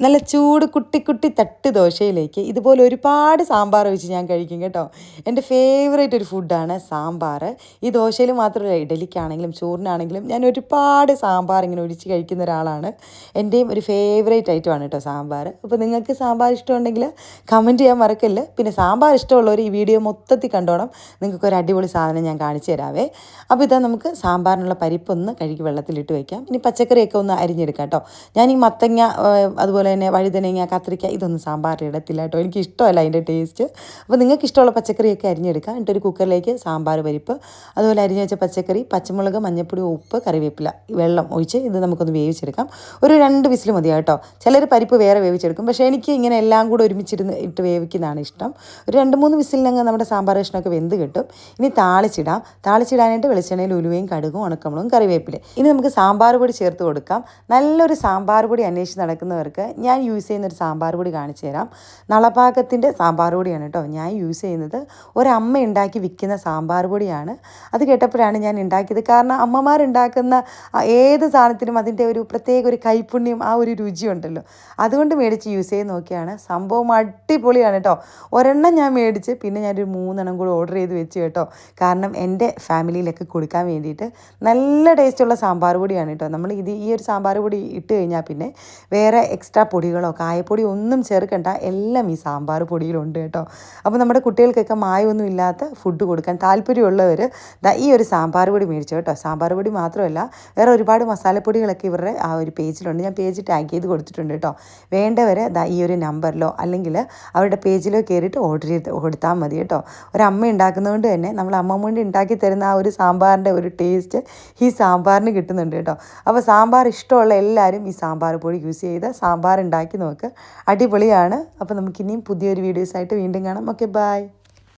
നല്ല ചൂട് കുട്ടി കുട്ടി തട്ട് ദോശയിലേക്ക് ഇതുപോലെ ഒരുപാട് സാമ്പാർ ഒഴിച്ച് ഞാൻ കഴിക്കും കേട്ടോ. എൻ്റെ ഫേവറേറ്റ് ഒരു ഫുഡാണ് സാമ്പാർ. ഈ ദോശയിൽ മാത്രമല്ല, ഇഡലിക്കാണെങ്കിലും ചോറിനാണെങ്കിലും ഞാൻ ഒരുപാട് സാമ്പാർ ഇങ്ങനെ ഒഴിച്ച് കഴിക്കുന്ന ഒരാളാണ്. എൻ്റെയും ഒരു ഫേവറേറ്റ് ഐറ്റമാണ് കേട്ടോ സാമ്പാർ. അപ്പോൾ നിങ്ങൾക്ക് സാമ്പാർ ഇഷ്ടമുണ്ടെങ്കിൽ കമൻറ്റ് ചെയ്യാൻ മറക്കല്ല്. പിന്നെ സാമ്പാർ ഇഷ്ടമുള്ളവർ ഈ വീഡിയോ മൊത്തത്തിൽ കണ്ടോണം. നിങ്ങൾക്കൊരു അടിപൊളി സാധനം ഞാൻ കാണിച്ചു തരാവേ. അപ്പോൾ ഇതാ നമുക്ക് സാമ്പാറിനുള്ള പരിപ്പൊന്ന് കഴുകി വെള്ളത്തിലിട്ട് വയ്ക്കാം. ഇനി പച്ചക്കറിയൊക്കെ ഒന്ന് അരിഞ്ഞെടുക്കാം കേട്ടോ. ഞാൻ ഈ മത്തങ്ങ, അതുപോലെ തന്നെ വഴുതനങ്ങ, കത്തിരിക്ക ഇതൊന്നും സാമ്പാറിൽ ഇടത്തില്ല കേട്ടോ. എനിക്ക് ഇഷ്ടമല്ല അതിൻ്റെ ടേസ്റ്റ്. അപ്പോൾ നിങ്ങൾക്ക് ഇഷ്ടമുള്ള പച്ചക്കറിയൊക്കെ അരിഞ്ഞെടുക്കാം. എന്നിട്ടൊരു കുക്കറിലേക്ക് സാമ്പാർ പരിപ്പ്, അതുപോലെ അരിഞ്ഞ് വെച്ച പച്ചക്കറി, പച്ചമുളക്, മഞ്ഞൾപ്പൊടി, ഉപ്പ്, കറിവേപ്പില, വെള്ളം ഒഴിച്ച് ഇത് നമുക്കൊന്ന് വേവിച്ചെടുക്കാം. ഒരു 2 വിസിൽ മതിയാ കേട്ടോ. ചിലർ പരിപ്പ് വേറെ വേവിച്ചെടുക്കും, പക്ഷേ എനിക്ക് ഇങ്ങനെ എല്ലാം കൂടെ ഒരുമിച്ചിരുന്ന് ഇട്ട് വേവിക്കുന്നതാണ് ഇഷ്ടം. ഒരു 2-3 വിസിലിനങ്ങ് നമ്മുടെ സാമ്പാർ കഷ്ണമൊക്കെ വെന്ത് കിട്ടും. ഇനി താളിച്ചിടാനായിട്ട് വെളിച്ചെണ്ണയിൽ ഉലുവയും കടുകും ഉണക്കമുളകും കറിവേപ്പില. ഇനി നമുക്ക് സാമ്പാർ പൊടി ചേർത്ത് കൊടുക്കാം. നല്ലൊരു സാമ്പാർ പൊടി അന്വേഷിച്ച് നടക്കുന്നവർക്ക് ഞാൻ യൂസ് ചെയ്യുന്നൊരു സാമ്പാർ പൊടി കാണിച്ചു തരാം. നളപാകത്തിൻ്റെ സാമ്പാർ പൊടിയാണ് കേട്ടോ ഞാൻ യൂസ് ചെയ്യുന്നത്. ഒരമ്മ ഉണ്ടാക്കി വിൽക്കുന്ന സാമ്പാർ പൊടിയാണ്. അത് കേട്ടപ്പോഴാണ് ഞാൻ ഉണ്ടാക്കിയത്. കാരണം അമ്മമാരുണ്ടാക്കുന്ന ഏത് സാധനത്തിനും അതിൻ്റെ ഒരു പ്രത്യേക ഒരു കൈപ്പുണ്യം, ആ ഒരു രുചിയുണ്ടല്ലോ. അതുകൊണ്ട് മേടിച്ച് യൂസ് ചെയ്ത് നോക്കിയാണ്. സംഭവം അടിപൊളിയാണ് കേട്ടോ. ഒരെണ്ണം ഞാൻ മേടിച്ച് പിന്നെ ഞാനൊരു 3 കൂടെ ഓർഡർ ചെയ്ത് വെച്ച് കേട്ടോ. കാരണം എൻ്റെ ഫാമിലിയിലൊക്കെ കൊടുക്കാൻ വേണ്ടിയിട്ട്. നല്ല ടേസ്റ്റുള്ള സാമ്പാർ പൊടിയാണ് കേട്ടോ. നമ്മൾ ഈ ഒരു സാമ്പാർ പൊടി ഇട്ട് കഴിഞ്ഞാൽ പിന്നെ വേറെ എക്സ്ട്രാ പൊടികളോ കായപ്പൊടി ഒന്നും ചേർക്കണ്ട, എല്ലാം ഈ സാമ്പാർ പൊടിയിലുണ്ട് കേട്ടോ. അപ്പോൾ നമ്മുടെ കുട്ടികൾക്കൊക്കെ മായമൊന്നും ഇല്ലാത്ത ഫുഡ് കൊടുക്കാൻ താല്പര്യമുള്ളവർ ഈ ഒരു സാമ്പാർ പൊടി മേടിച്ചു കേട്ടോ. സാമ്പാർ പൊടി മാത്രമല്ല, വേറെ ഒരുപാട് മസാലപ്പൊടികളൊക്കെ ഇവരുടെ ആ ഒരു പേജിലുണ്ട്. ഞാൻ പേജ് ടാഗ് ചെയ്ത് കൊടുത്തിട്ടുണ്ട് കേട്ടോ. വേണ്ടവർ ഈ ഒരു നമ്പറിലോ അല്ലെങ്കിൽ അവരുടെ പേജിലോ കയറിയിട്ട് ഓർഡർ ചെയ്ത് കൊടുത്താൽ മതി കേട്ടോ. ഒരമ്മ ഉണ്ടാക്കുന്നതുകൊണ്ട് തന്നെ നമ്മൾ അമ്മ കൊണ്ട് ഉണ്ടാക്കി തരുന്ന ആ ഒരു സാമ്പാറിൻ്റെ ഒരു ടേസ്റ്റ് ഈ സാമ്പാറിന് കിട്ടുന്നുണ്ട് കേട്ടോ. അപ്പോൾ സാമ്പാർ ഇഷ്ടമുള്ള എല്ലാവരും ഈ സാമ്പാർ പൊടി യൂസ് ചെയ്ത് സാമ്പാർ ഉണ്ടാക്കി നോക്ക്. അടിപൊളിയാണ്. അപ്പോൾ നമുക്കിനിയും പുതിയൊരു വീഡിയോസായിട്ട് വീണ്ടും കാണാം. Okay, by.